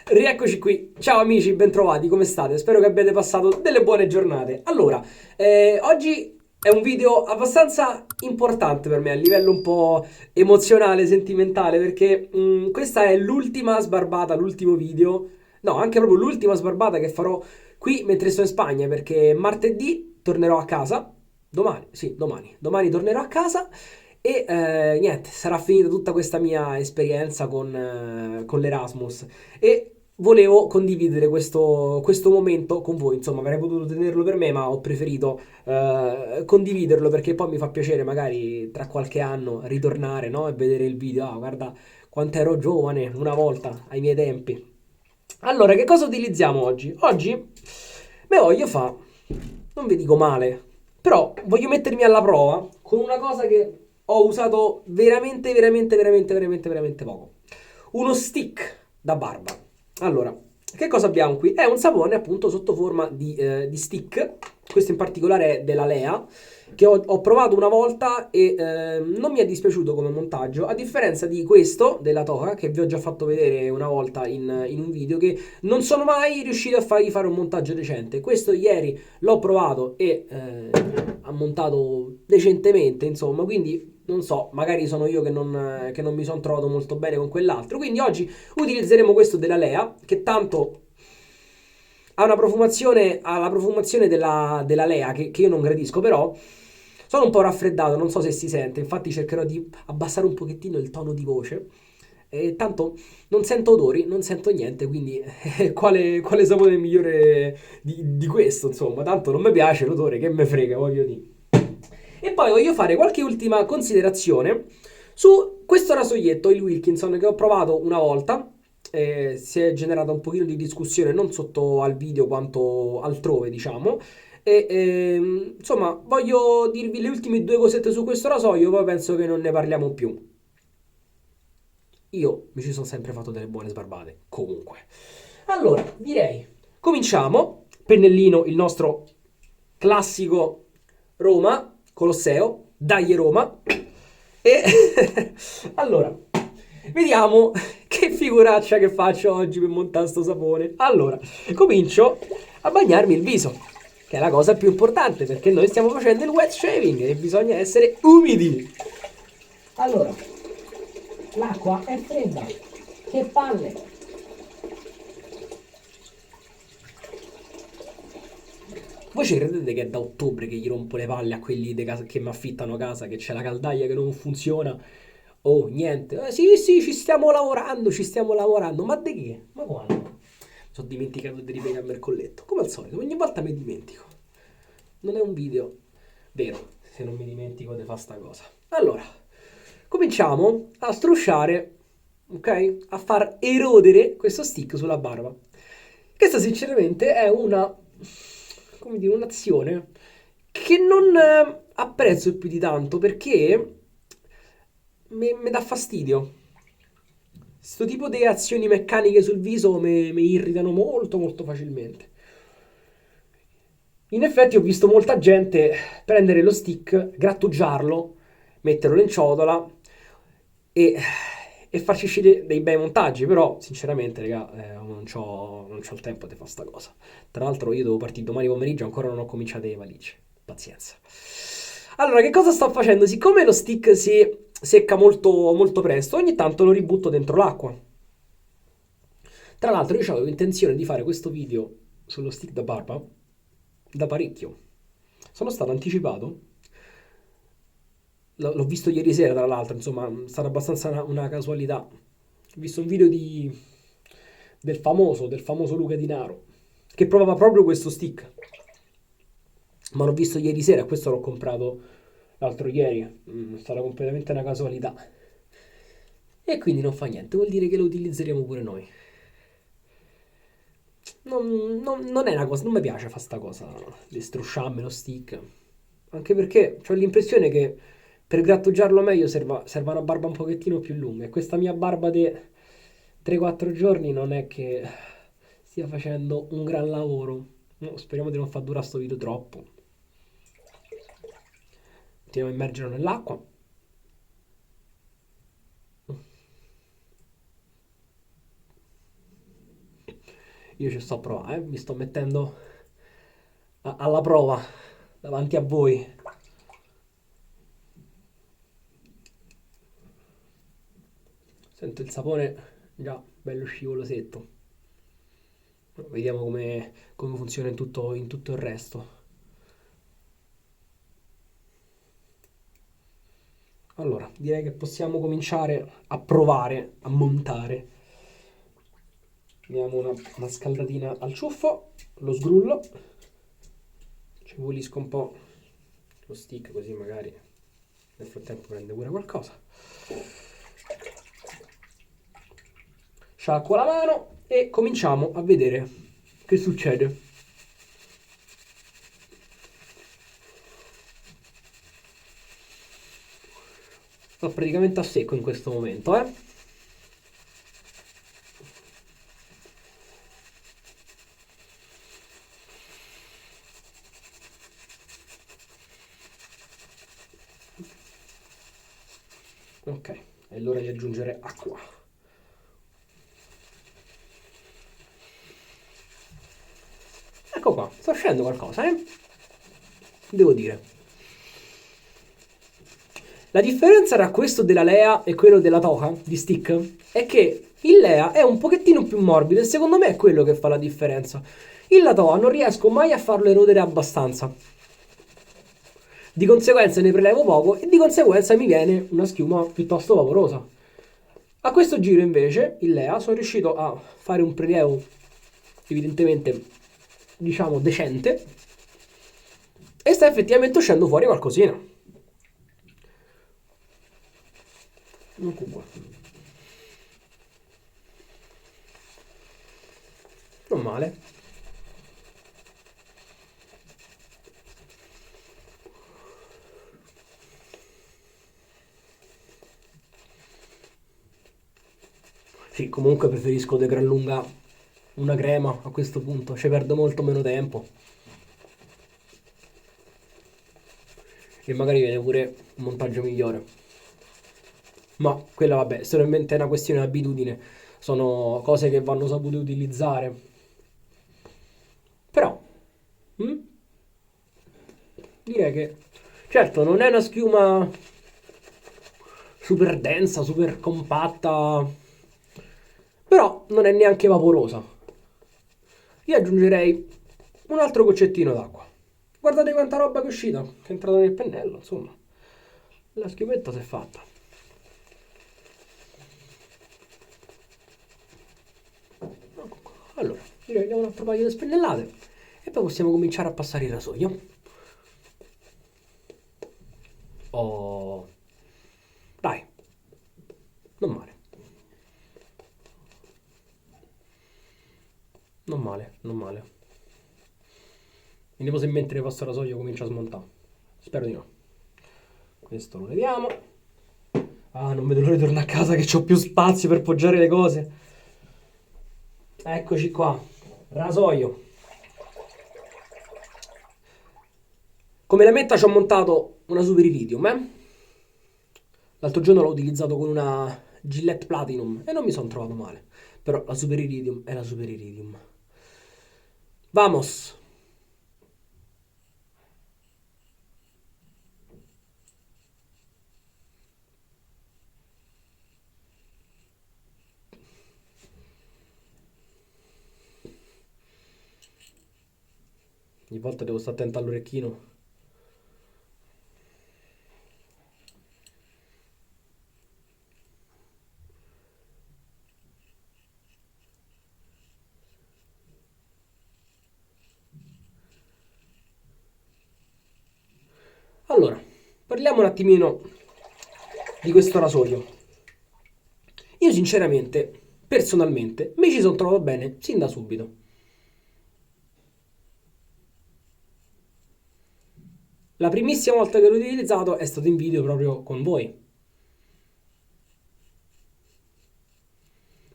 Rieccoci qui. Ciao amici, bentrovati, come state? Spero che abbiate passato delle buone giornate. Allora, oggi è un video abbastanza importante per me a livello un po' emozionale, sentimentale, perché questa è l'ultima sbarbata, l'ultimo video, no, anche proprio l'ultima sbarbata che farò qui mentre sto in Spagna, perché martedì tornerò a casa. Domani, sì, domani tornerò a casa e niente, sarà finita tutta questa mia esperienza con l'Erasmus e volevo condividere questo momento con voi. Insomma, avrei potuto tenerlo per me, ma ho preferito condividerlo perché poi mi fa piacere magari tra qualche anno ritornare, no? E vedere il video. Ah, guarda quanto ero giovane una volta, ai miei tempi. Allora, che cosa utilizziamo oggi? Oggi me voglio fa, non vi dico male, però voglio mettermi alla prova con una cosa che ho usato veramente poco. Uno stick da barba. Allora, che cosa abbiamo qui? È un sapone appunto sotto forma di stick. Questo in particolare è della Lea, che ho provato una volta e non mi è dispiaciuto come montaggio, a differenza di questo della Toca, che vi ho già fatto vedere una volta in un video, che non sono mai riuscito a fargli fare un montaggio decente. Questo ieri l'ho provato e ha montato decentemente, insomma, quindi non so, magari sono io che non mi sono trovato molto bene con quell'altro. Quindi oggi utilizzeremo questo della Lea, che tanto ha la profumazione della Lea, che io non gradisco, però sono un po' raffreddato, non so se si sente, infatti cercherò di abbassare un pochettino il tono di voce. E tanto non sento odori, non sento niente, quindi quale sapore migliore di questo, insomma, tanto non mi piace l'odore, che me frega, voglio dire. E poi voglio fare qualche ultima considerazione su questo rasoietto, il Wilkinson, che ho provato una volta. Si è generata un pochino di discussione non sotto al video quanto altrove, diciamo. E insomma, voglio dirvi le ultime due cosette su questo rasoio, poi penso che non ne parliamo più. Io mi ci sono sempre fatto delle buone sbarbate, comunque. Allora, direi, cominciamo. Pennellino, il nostro classico Roma, Colosseo, dai Roma. E allora, vediamo che figuraccia che faccio oggi per montare sto sapone. Allora, comincio a bagnarmi il viso, che è la cosa più importante perché noi stiamo facendo il wet shaving e bisogna essere umidi. Allora, l'acqua è fredda. Che palle. Voi ci credete che è da ottobre che gli rompo le palle a quelli che mi affittano casa, che c'è la caldaia che non funziona? Oh, niente. Sì, sì, ci stiamo lavorando, ci stiamo lavorando. Ma di che? Ma quando? Mi sono dimenticato di ripiegare il colletto. Come al solito, ogni volta mi dimentico. Non è un video vero, se non mi dimentico di fare sta cosa. Allora, cominciamo a strusciare, ok? A far erodere questo stick sulla barba. Questa sinceramente è come dire, un'azione che non apprezzo più di tanto perché mi dà fastidio. Questo tipo di azioni meccaniche sul viso mi irritano molto facilmente. In effetti ho visto molta gente prendere lo stick, grattugiarlo, metterlo in ciotola e, e farci uscire dei bei montaggi, però sinceramente, raga, non c'ho il tempo di fare sta cosa. Tra l'altro io devo partire domani pomeriggio, ancora non ho cominciato le valigie. Pazienza. Allora, che cosa sto facendo? Siccome lo stick si secca molto presto, ogni tanto lo ributto dentro l'acqua. Tra l'altro io avevo intenzione di fare questo video sullo stick da barba da parecchio. Sono stato anticipato. L'ho visto ieri sera, tra l'altro, insomma, è stata abbastanza una casualità. Ho visto un video del famoso Luca Di Naro, che provava proprio questo stick. Ma l'ho visto ieri sera e questo l'ho comprato l'altro ieri. È stata completamente una casualità. E quindi non fa niente, vuol dire che lo utilizzeremo pure noi. Non è una cosa, non mi piace fare sta cosa di strusciarmi lo stick. Anche perché ho l'impressione che per grattugiarlo meglio serva una barba un pochettino più lunga. E questa mia barba di 3-4 giorni non è che stia facendo un gran lavoro. No, speriamo di non far durare sto video troppo. Continuiamo a immergerlo nell'acqua. Io ci sto a provare, mi sto mettendo alla prova davanti a voi. Sento il sapone già bello scivolosetto. Vediamo come funziona in tutto il resto. Allora, direi che possiamo cominciare a provare a montare. Diamo una scaldatina al ciuffo, lo sgrullo, ci pulisco un po' lo stick così magari nel frattempo prende pure qualcosa. Sciacquo la mano e cominciamo a vedere che succede. Sto praticamente a secco in questo momento, eh. Ok, è l'ora di aggiungere acqua. Ecco qua, sta uscendo qualcosa, devo dire. La differenza tra questo della Lea e quello della Toka di Stick è che il Lea è un pochettino più morbido e secondo me è quello che fa la differenza. Il la Toka non riesco mai a farlo erodere abbastanza. Di conseguenza ne prelevo poco e di conseguenza mi viene una schiuma piuttosto vaporosa. A questo giro invece il Lea sono riuscito a fare un prelievo evidentemente diciamo decente e sta effettivamente uscendo fuori qualcosina. Ecco qua. Non male. Sì, comunque preferisco di gran lunga una crema a questo punto, ci perdo molto meno tempo e magari viene pure un montaggio migliore. Ma quella vabbè, solamente è una questione di abitudine, sono cose che vanno sapute utilizzare. Però, mm, direi che certo non è una schiuma super densa, super compatta, però non è neanche vaporosa. Io aggiungerei un altro goccettino d'acqua. Guardate quanta roba che è uscita, che è entrata nel pennello, insomma. La schiumetta si è fatta. Allora, direi che diamo un altro paio di spennellate e poi possiamo cominciare a passare il rasoio. Oh, dai, non male. Non male, non male. Vediamo se mentre passo il rasoio comincia a smontare. Spero di no. Questo lo leviamo. Ah, non vedo l'ora di tornare a casa che ho più spazio per poggiare le cose. Eccoci qua. Rasoio. Come lametta ci ho montato una Super Iridium, eh? L'altro giorno l'ho utilizzato con una Gillette Platinum e non mi sono trovato male. Però la Super Iridium è la Super Iridium. Vamos! Ogni volta devo stare attento all'orecchino. Allora, parliamo un attimino di questo rasoio. Io sinceramente, personalmente, mi ci sono trovato bene sin da subito. La primissima volta che l'ho utilizzato è stato in video proprio con voi.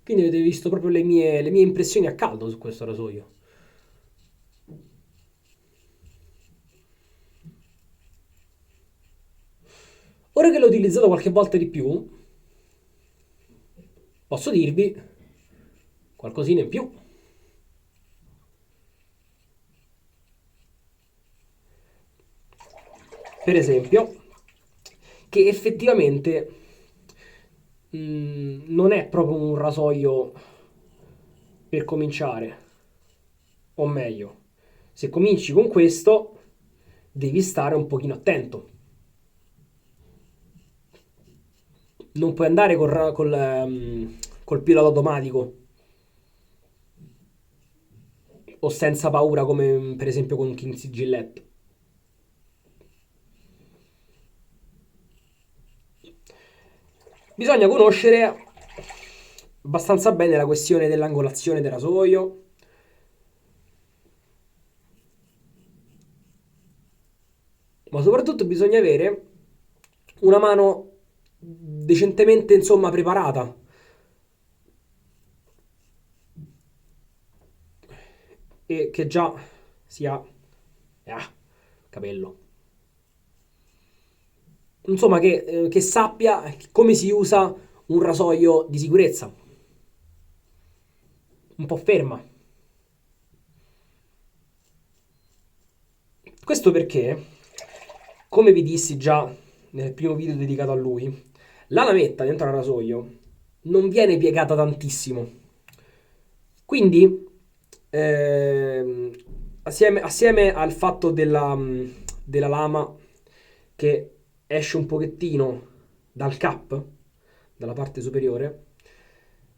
Quindi avete visto proprio le mie impressioni a caldo su questo rasoio. Ora che l'ho utilizzato qualche volta di più, posso dirvi qualcosina in più. per esempio, che effettivamente non è proprio un rasoio per cominciare, o meglio, se cominci con questo devi stare un pochino attento. Non puoi andare col pilota automatico o senza paura come per esempio con King's Gillette. Bisogna conoscere abbastanza bene la questione dell'angolazione del rasoio, ma soprattutto bisogna avere una mano decentemente, insomma, preparata e che già sia capello. Insomma, che sappia come si usa un rasoio di sicurezza, un po' ferma. Questo perché, come vi dissi già nel primo video dedicato a lui, la lametta dentro al rasoio non viene piegata tantissimo. Quindi, assieme al fatto della lama che esce un pochettino dal cap, dalla parte superiore,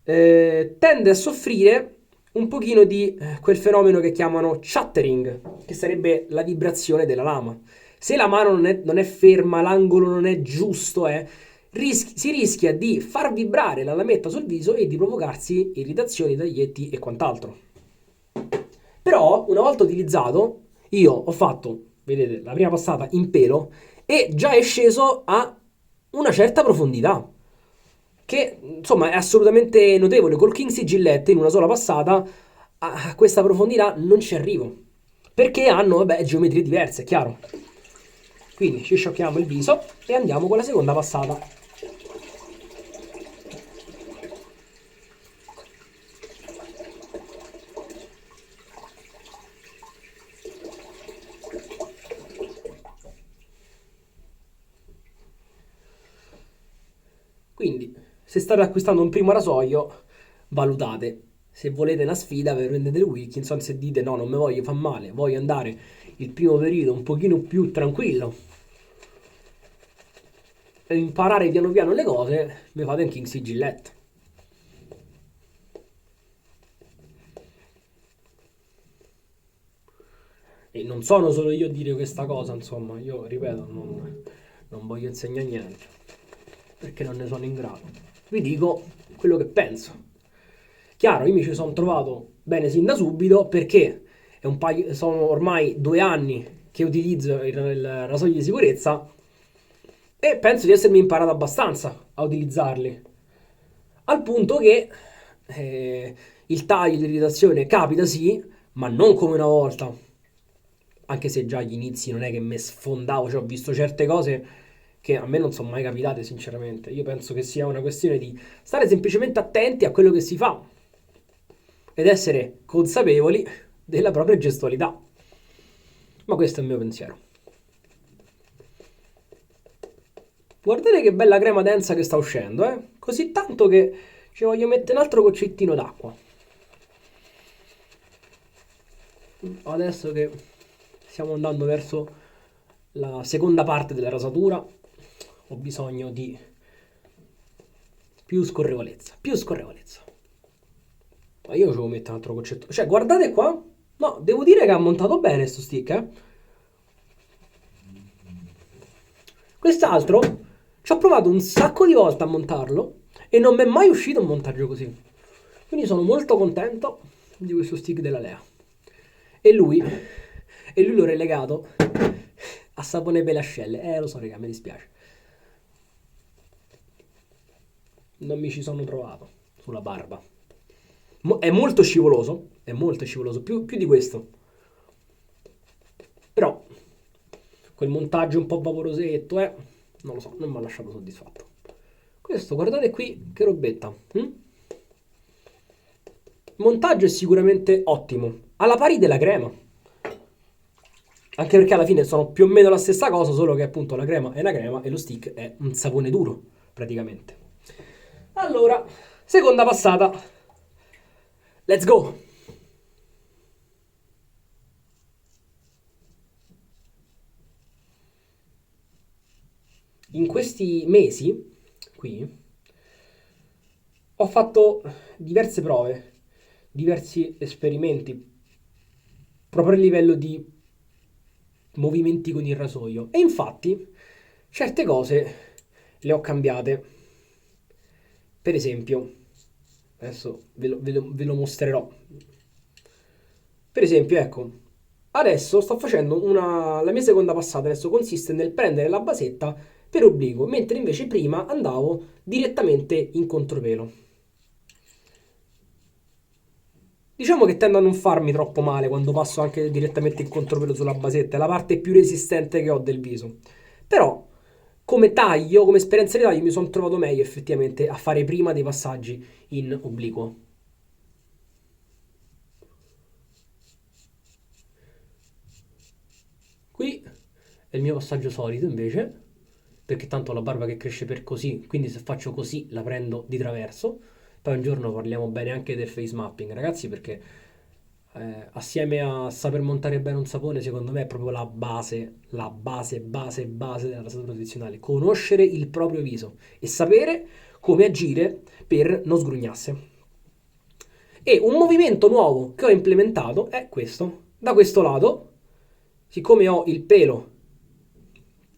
tende a soffrire un pochino di quel fenomeno che chiamano chattering, che sarebbe la vibrazione della lama. Se la mano non è ferma, l'angolo non è giusto, si rischia di far vibrare la lametta sul viso e di provocarsi irritazioni, taglietti e quant'altro. Però, una volta utilizzato, io ho fatto, vedete, la prima passata in pelo e già è sceso a una certa profondità, che insomma è assolutamente notevole. Col King's Gillette in una sola passata a questa profondità non ci arrivo, perché hanno, vabbè, geometrie diverse, è chiaro. Quindi ci sciocchiamo il viso e andiamo con la seconda passata. Quindi, se state acquistando un primo rasoio, valutate. Se volete una sfida, vi prendete il Wilkinson. Se dite no, non mi voglio far male, voglio andare il primo periodo un pochino più tranquillo e imparare piano piano le cose, vi fate un King's Gillette. E non sono solo io a dire questa cosa, insomma, io ripeto, non voglio insegnare niente, perché non ne sono in grado. Vi dico quello che penso. Chiaro, io mi ci sono trovato bene sin da subito perché sono ormai 2 anni che utilizzo il rasoio di sicurezza e penso di essermi imparato abbastanza a utilizzarli. Al punto che il taglio di irritazione capita sì, ma non come una volta. Anche se già agli inizi non è che mi sfondavo, cioè ho visto certe cose che a me non sono mai capitate sinceramente. Io penso che sia una questione di stare semplicemente attenti a quello che si fa ed essere consapevoli della propria gestualità. Ma questo è il mio pensiero. Guardate che bella crema densa che sta uscendo, eh? Così tanto che ci voglio mettere un altro goccettino d'acqua. Adesso che stiamo andando verso la seconda parte della rasatura, ho bisogno di più scorrevolezza, più scorrevolezza. Ma io ci devo mettere un altro goccetto. Cioè, guardate qua. No, devo dire che ha montato bene sto stick, eh. Quest'altro ci ho provato un sacco di volte a montarlo e non mi è mai uscito un montaggio così. Quindi sono molto contento di questo stick della Lea. E lui l'ho relegato a sapone per le ascelle. Lo so, raga, mi dispiace. Non mi ci sono trovato sulla barba. È molto scivoloso, più di questo. Però quel montaggio un po' vaporosetto, non lo so, non mi ha lasciato soddisfatto. Questo, guardate qui che robetta. Il montaggio è sicuramente ottimo, alla pari della crema. Anche perché alla fine sono più o meno la stessa cosa, solo che appunto la crema è una crema e lo stick è un sapone duro, praticamente. Allora, seconda passata. Let's go! In questi mesi, qui, ho fatto diverse prove, diversi esperimenti, proprio a livello di movimenti con il rasoio. E infatti, certe cose le ho cambiate. Per esempio, adesso ve lo mostrerò. Per esempio, ecco, adesso sto facendo una... La mia seconda passata adesso consiste nel prendere la basetta per obliquo, mentre invece prima andavo direttamente in contropelo. Diciamo che tendo a non farmi troppo male quando passo anche direttamente in contropelo sulla basetta, è la parte più resistente che ho del viso. Però, come taglio, come esperienza di taglio, mi sono trovato meglio effettivamente a fare prima dei passaggi in obliquo. Qui è il mio passaggio solito invece, perché tanto ho la barba che cresce per così, quindi se faccio così la prendo di traverso. Poi un giorno parliamo bene anche del face mapping, ragazzi, perché assieme a saper montare bene un sapone, secondo me è proprio la base della rasatura tradizionale. Conoscere il proprio viso e sapere come agire per non sgrugnasse. E un movimento nuovo che ho implementato è questo. Da questo lato, siccome ho il pelo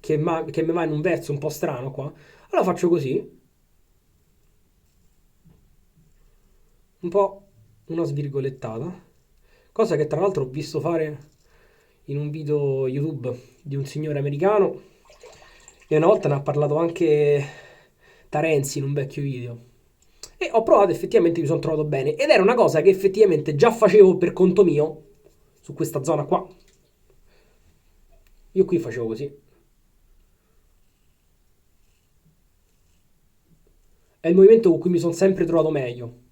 che mi va in un verso un po' strano qua, allora faccio così, un po' una svirgolettata, cosa che tra l'altro ho visto fare in un video YouTube di un signore americano e una volta ne ha parlato anche Tarenzi in un vecchio video. E ho provato, effettivamente mi sono trovato bene. Ed era una cosa che effettivamente già facevo per conto mio, su questa zona qua. Io qui facevo così. È il movimento con cui mi sono sempre trovato meglio.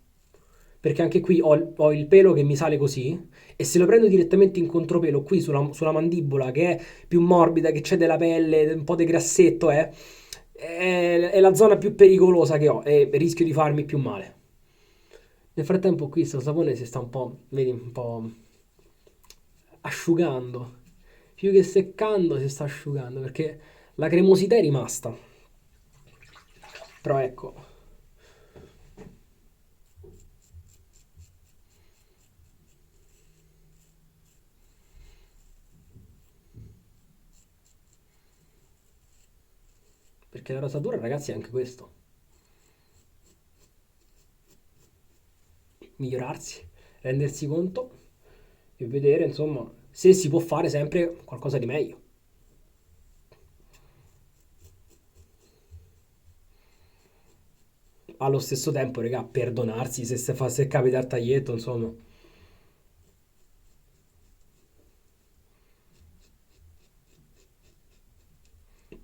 Perché anche qui ho il pelo che mi sale così. E se lo prendo direttamente in contropelo qui sulla mandibola, che è più morbida, che c'è della pelle, un po' di grassetto, è la zona più pericolosa che ho. E rischio di farmi più male. Nel frattempo qui sto sapone si sta un po', vedi, un po' asciugando. Più che seccando si sta asciugando perché la cremosità è rimasta. Però ecco, perché la rasatura ragazzi è anche questo. Migliorarsi, rendersi conto e vedere insomma se si può fare sempre qualcosa di meglio. Allo stesso tempo, raga, perdonarsi se capita il taglietto, insomma.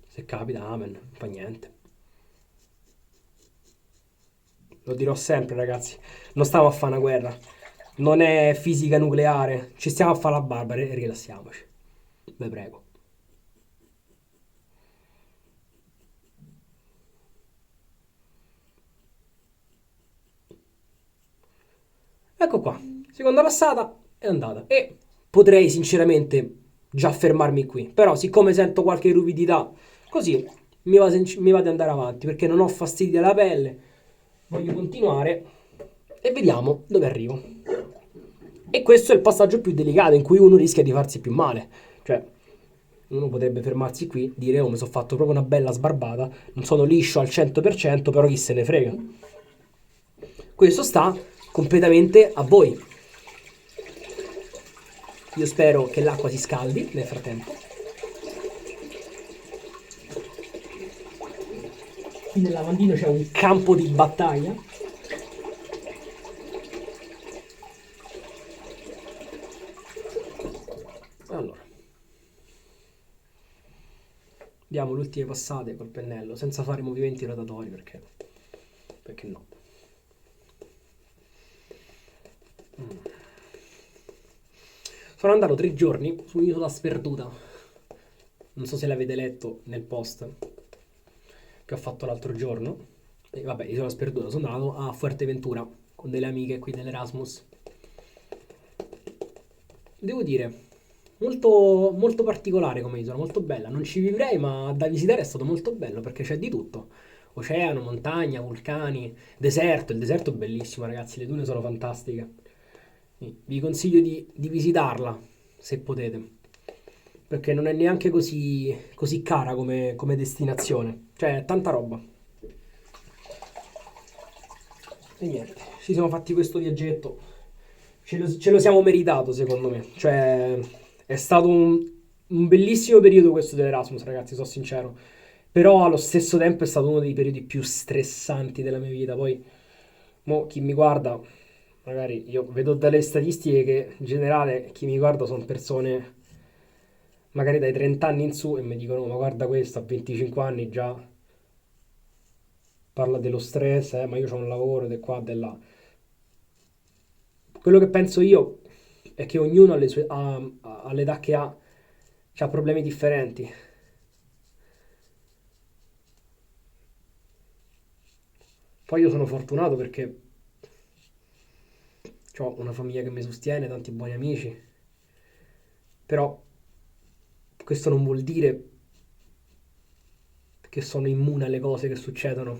Se capita, amen, fa niente. Lo dirò sempre, ragazzi. Non stiamo a fare una guerra. Non è fisica nucleare. Ci stiamo a fare la barba e rilassiamoci. Vi prego. Ecco qua. Seconda passata è andata. E potrei sinceramente già fermarmi qui. Però siccome sento qualche ruvidità, così mi va di andare avanti. Perché non ho fastidio alla pelle. Voglio continuare. E vediamo dove arrivo. E questo è il passaggio più delicato in cui uno rischia di farsi più male. Cioè, uno potrebbe fermarsi qui, dire, oh, mi sono fatto proprio una bella sbarbata, non sono liscio al 100%, però chi se ne frega. Questo sta completamente a voi. Io spero che l'acqua si scaldi nel frattempo. Qui nel lavandino c'è un campo di battaglia. Allora, diamo le ultime passate col pennello, senza fare movimenti rotatori, perché no. Sono andato 3 giorni su un'isola sperduta. Non so se l'avete letto nel post che ho fatto l'altro giorno. E vabbè, isola sperduta. Sono andato a Fuerteventura con delle amiche qui dell'Erasmus. Devo dire, molto, molto particolare come isola, molto bella. Non ci vivrei, ma da visitare è stato molto bello perché c'è di tutto. Oceano, montagna, vulcani, deserto. Il deserto è bellissimo, ragazzi. Le dune sono fantastiche. Vi consiglio di visitarla se potete. Perché non è neanche così cara come destinazione. Cioè, tanta roba. E niente, ci siamo fatti questo viaggetto. Ce lo siamo meritato, secondo me. Cioè, è stato un bellissimo periodo questo dell'Erasmus, ragazzi, sono sincero. Però allo stesso tempo è stato uno dei periodi più stressanti della mia vita. Poi, mo, chi mi guarda, magari io vedo dalle statistiche che in generale chi mi guarda sono persone magari dai 30 anni in su e mi dicono, ma guarda questo, a 25 anni già parla dello stress, ma io ho un lavoro, di qua, di là. Quello che penso io è che ognuno all'età che ha problemi differenti. Poi io sono fortunato perché ho una famiglia che mi sostiene, tanti buoni amici, però questo non vuol dire che sono immune alle cose che succedono,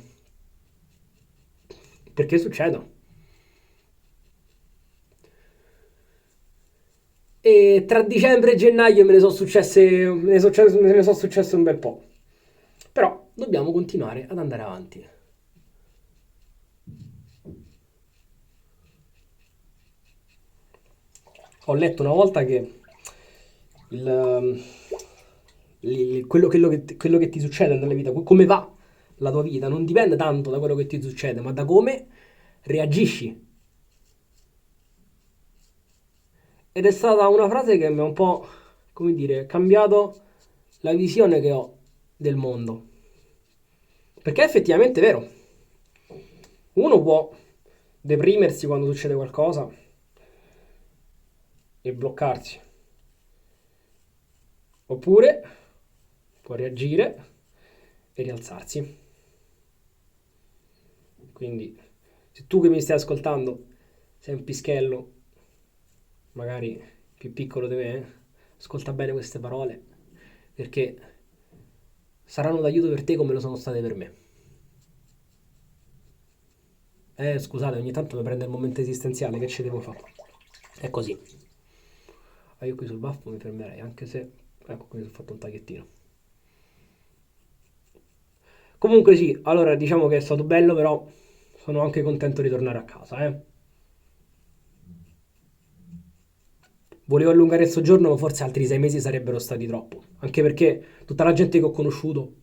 perché succedono. E tra dicembre e gennaio me ne sono successe un bel po'. Però dobbiamo continuare ad andare avanti. Ho letto una volta che il, quello che ti succede nella vita, come va la tua vita, non dipende tanto da quello che ti succede, ma da come reagisci. Ed è stata una frase che mi ha un po', come dire, cambiato la visione che ho del mondo. Perché è effettivamente vero. Uno può deprimersi quando succede qualcosa e bloccarsi. Oppure può reagire e rialzarsi. Quindi, se tu che mi stai ascoltando sei un pischello, magari più piccolo di me, ascolta bene queste parole, perché saranno d'aiuto per te come lo sono state per me. Scusate, ogni tanto mi prende il momento esistenziale, che ci devo fare? È così. Io qui sul baffo mi fermerei, anche se, ecco, qui ho fatto un tagliettino. Comunque sì, allora diciamo che è stato bello, però sono anche contento di tornare a casa, Volevo allungare il soggiorno, ma forse altri 6 mesi sarebbero stati troppo. Anche perché tutta la gente che ho conosciuto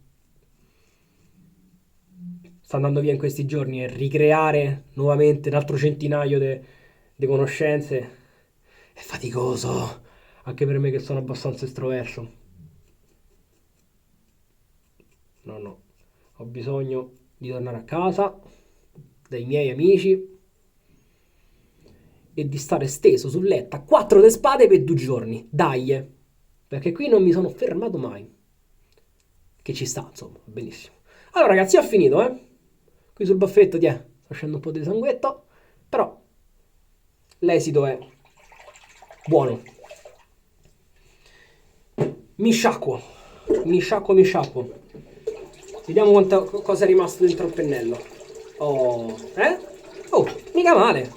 sta andando via in questi giorni e ricreare nuovamente un altro centinaio di conoscenze è faticoso. Anche per me che sono abbastanza estroverso. No, no. Ho bisogno di tornare a casa, dai miei amici e di stare steso sul letto a 4 de spade per 2 giorni. Dai, perché qui non mi sono fermato mai. Che ci sta, insomma, benissimo. Allora ragazzi, ho finito, Qui sul baffetto, sto scendo un po' di sanguetto, però l'esito è buono. Mi sciacquo, mi sciacquo, mi sciacquo. Vediamo cosa è rimasto dentro il pennello. Oh, eh? Oh, mica male.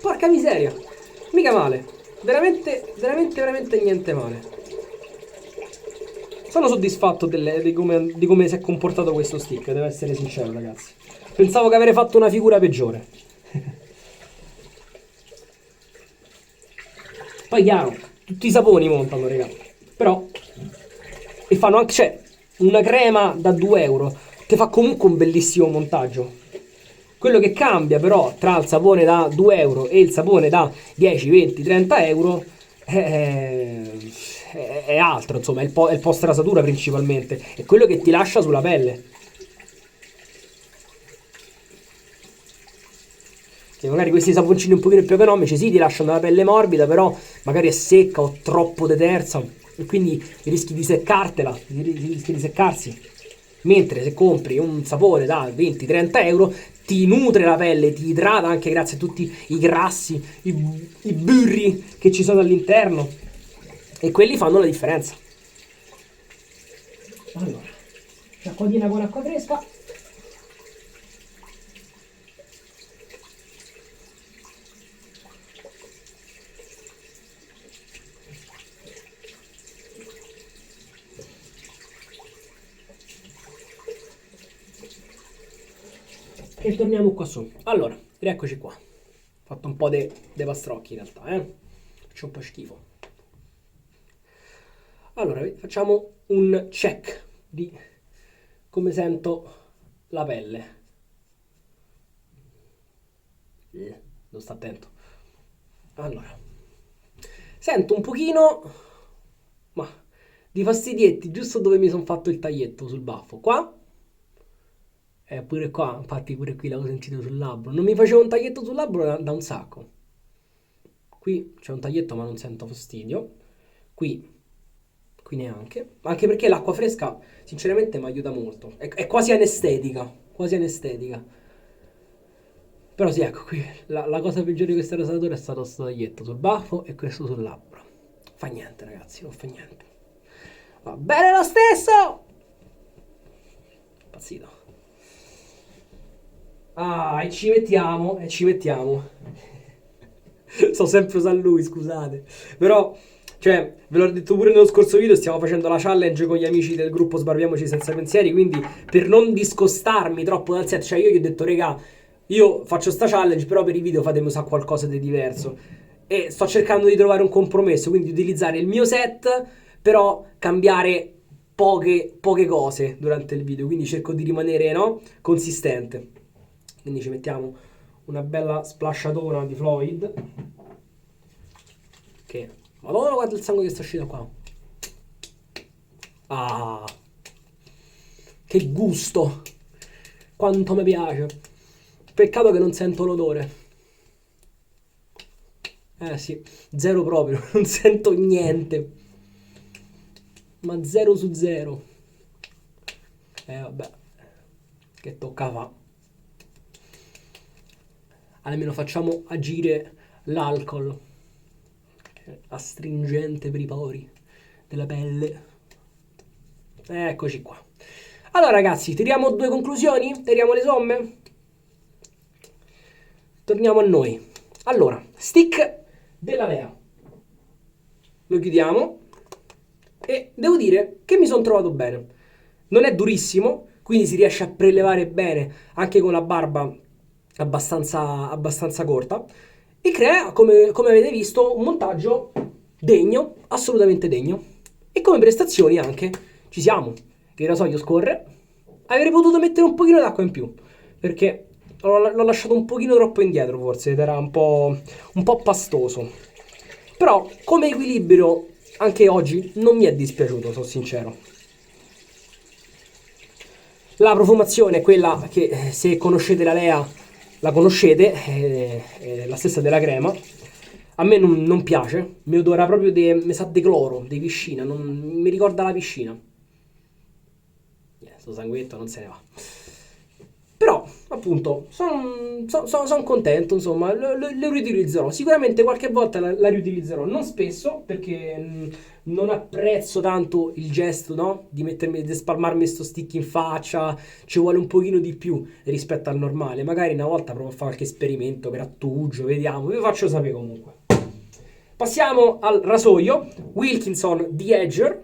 Porca miseria, mica male. Veramente, veramente, veramente niente male. Sono soddisfatto di come si è comportato questo stick, devo essere sincero, ragazzi. Pensavo che avrei fatto una figura peggiore. Poi chiaro, tutti i saponi montano, raga. Però e fanno anche, cioè, una crema da 2 euro ti fa comunque un bellissimo montaggio. Quello che cambia però tra il sapone da 2 euro e il sapone da 10, 20, 30 euro è altro, insomma, è il post rasatura principalmente, è quello che ti lascia sulla pelle. che magari questi saponcini un pochino più economici sì, ti lasciano la pelle morbida, però magari è secca o troppo detersa e quindi rischi di seccartela, rischi di seccarsi. Mentre se compri un sapone da 20-30 euro ti nutre la pelle, ti idrata anche grazie a tutti i grassi, i burri che ci sono all'interno e quelli fanno la differenza. Allora, sciacquatina con acqua fresca. E torniamo qua su. Allora, rieccoci qua. Ho fatto un po' dei pastrocchi in realtà, faccio un po' schifo. Allora, facciamo un check di come sento la pelle. Devo stare attento. Allora, sento un pochino, ma di fastidietti giusto dove mi sono fatto il taglietto sul baffo. Qua. Pure qua, infatti pure qui l'avevo sentito sul labbro. Non mi facevo un taglietto sul labbro da un sacco. Qui c'è un taglietto ma non sento fastidio. Qui neanche. Anche perché l'acqua fresca sinceramente mi aiuta molto. È quasi anestetica. Quasi anestetica. Però sì, ecco qui. La cosa peggiore di questo rasatura è stato questo taglietto sul baffo e questo sul labbro. Fa niente ragazzi, non fa niente. Va bene lo stesso! Impazzito. Ah, e ci mettiamo, e ci mettiamo. Sto sempre San lui, scusate. Però, cioè, ve l'ho detto pure nello scorso video, stiamo facendo la challenge con gli amici del gruppo Sbarbiamoci Senza Pensieri, quindi per non discostarmi troppo dal set, cioè io gli ho detto, regà, io faccio sta challenge, però per i video fatemi sa qualcosa di diverso. E sto cercando di trovare un compromesso, quindi utilizzare il mio set, però cambiare poche cose durante il video, quindi cerco di rimanere, no, consistente. Quindi ci mettiamo una bella splasciatona di Floyd. Che, madonna, guarda il sangue che sta uscendo qua. Ah, che gusto. Quanto mi piace. Peccato che non sento l'odore. Sì, zero proprio, non sento niente. Ma 0 su 0. Vabbè, che tocca fa. Almeno facciamo agire l'alcol, astringente per i pori della pelle. Eccoci qua. Allora ragazzi, tiriamo due conclusioni? Tiriamo le somme? Torniamo a noi. Allora, stick della Lea. Lo chiudiamo e devo dire che mi sono trovato bene. Non è durissimo, quindi si riesce a prelevare bene anche con la barba abbastanza corta e crea, come avete visto, un montaggio degno, assolutamente degno. E come prestazioni anche ci siamo. Il rasoio scorre. Avrei potuto mettere un pochino d'acqua in più, perché l'ho lasciato un pochino troppo indietro forse, ed era un po' pastoso. Però come equilibrio anche oggi non mi è dispiaciuto, sono sincero. La profumazione è quella che se conoscete la Lea la conoscete, è la stessa della crema. A me non piace, mi odora proprio mi sa di cloro, di piscina, mi ricorda la piscina. Sto sanguetto non se ne va. Però, appunto, sono contento, insomma, le riutilizzerò. Sicuramente qualche volta la riutilizzerò, non spesso, perché non apprezzo tanto il gesto, no? Di spalmarmi sto stick in faccia, ci vuole un pochino di più rispetto al normale. Magari una volta provo a fare qualche esperimento per attugio, vediamo, vi faccio sapere comunque. Passiamo al rasoio, Wilkinson The Edger.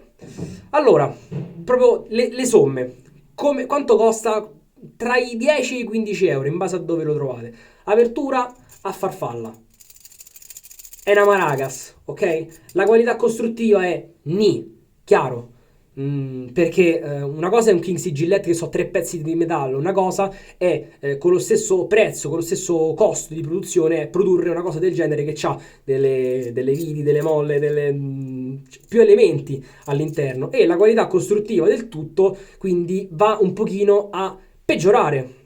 Allora, proprio le somme. Quanto costa? Tra i 10 e i 15 euro in base a dove lo trovate. Apertura a farfalla, è una Maragas, ok? La qualità costruttiva è chiaro, perché una cosa è un King Sigillette che so 3 pezzi di metallo, una cosa è con lo stesso prezzo, con lo stesso costo di produzione, produrre una cosa del genere che ha delle viti, delle molle, più elementi all'interno, e la qualità costruttiva del tutto quindi va un pochino a peggiorare.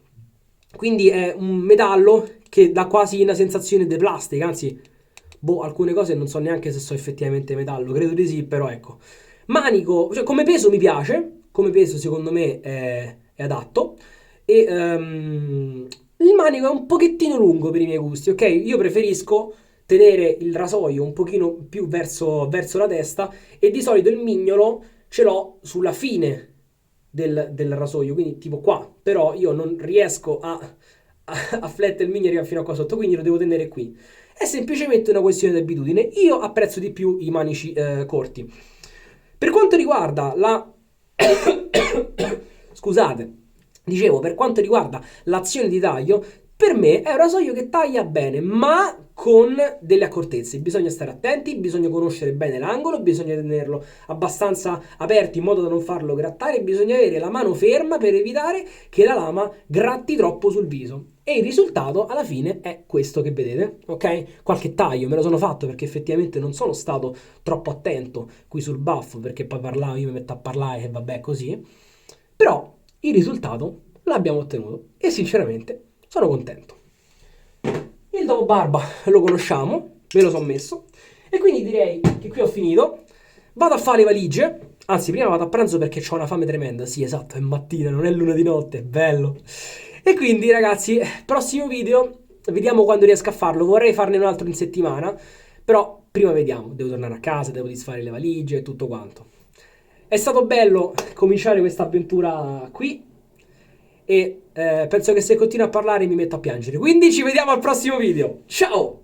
Quindi è un metallo che dà quasi una sensazione di plastica, anzi, boh, alcune cose non so neanche se so effettivamente metallo, credo di sì, però ecco. Manico, cioè come peso mi piace, come peso secondo me è adatto, e il manico è un pochettino lungo per i miei gusti, ok? Io preferisco tenere il rasoio un pochino più verso la testa e di solito il mignolo ce l'ho sulla fine del rasoio, quindi tipo qua, però io non riesco a flettere il mignolo e arriva fino a qua sotto, quindi lo devo tenere qui. È semplicemente una questione di abitudine. Io apprezzo di più i manici corti. Per quanto riguarda la... Scusate, dicevo, per quanto riguarda l'azione di taglio, per me è un rasoio che taglia bene, ma con delle accortezze. Bisogna stare attenti, bisogna conoscere bene l'angolo, bisogna tenerlo abbastanza aperto in modo da non farlo grattare, bisogna avere la mano ferma per evitare che la lama gratti troppo sul viso. E il risultato alla fine è questo che vedete, ok? Qualche taglio me lo sono fatto perché effettivamente non sono stato troppo attento qui sul baffo, perché poi parlavo, io mi metto a parlare e vabbè così. Però il risultato l'abbiamo ottenuto e sinceramente sono contento. Il dopo barba lo conosciamo, me lo sono messo e quindi direi che qui ho finito. Vado a fare le valigie, anzi prima vado a pranzo perché ho una fame tremenda. Sì, esatto, è mattina, non è luna di notte, è bello. E quindi ragazzi, prossimo video, vediamo quando riesco a farlo. Vorrei farne un altro in settimana, però prima vediamo, devo tornare a casa, devo disfare le valigie e tutto quanto. È stato bello cominciare questa avventura qui e penso che se continuo a parlare mi metto a piangere. Quindi ci vediamo al prossimo video. Ciao!